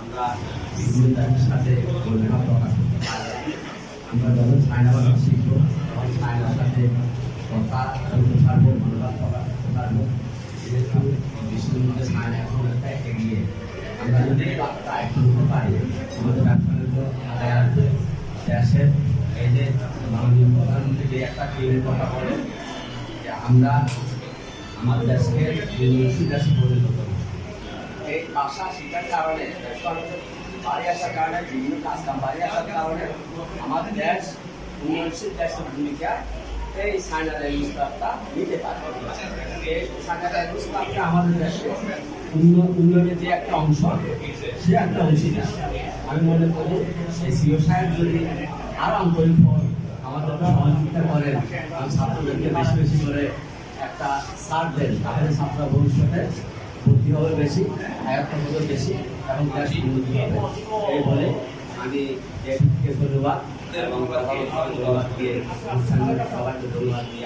আমরা বিভিন্ন জাতির সাথে মনোভাব প্রকাশ করতে পারি। আমরা যখন সাইনাবাদ শিখব তখন সাইনার সাথে কথা বলতে পারবো, মনোভাব প্রকাশ করতে পারবো। যেহেতু বিশ্বের মধ্যে সাইনা এখন একটা এগিয়ে, আমরা যদি দায়িত্ব নিতে পারি আমাদের ব্যবসা বাণিজ্য আদায় আসবে। দেশের এই যে মাননীয় প্রধানমন্ত্রী যে একটা ক্লিনের কথা বলেন যে আমরা আমাদের দেশকে উন্নয়নশীল দেশে পরিণত করব। এই ভাষা শিক্ষার কারণে বাড়ি আসার কারণে বিভিন্ন কাজকাম বাড়ি আসার কারণে আমাদের দেশ উন্নয়নশীল দেশের ভূমিকা এই সাইনা রেলওয়ে স্টাফটা নিতে পারে। এই সাইনা রেলওয়ে স্টাফটা আমাদের দেশে উন্নয়নের যে একটা অংশ, সে একটা অংশীদার। আমি মনে করি এই সিও সাহেব যদি আরো আন্তরিক হন, আমাদের সহযোগিতা করেন, ছাত্রদেরকে বেশি বেশি করে একটা সার দেন, তাহলে ছাত্র ভবিষ্যতে বুদ্ধি হবে বেশি, আয়ত্ত হবে বেশি এবং দেশ উন্নতি হবে। এই বলে আমি ধন্যবাদ এবং ধন্যবাদ দিয়ে সবাইকে ধন্যবাদ দিয়ে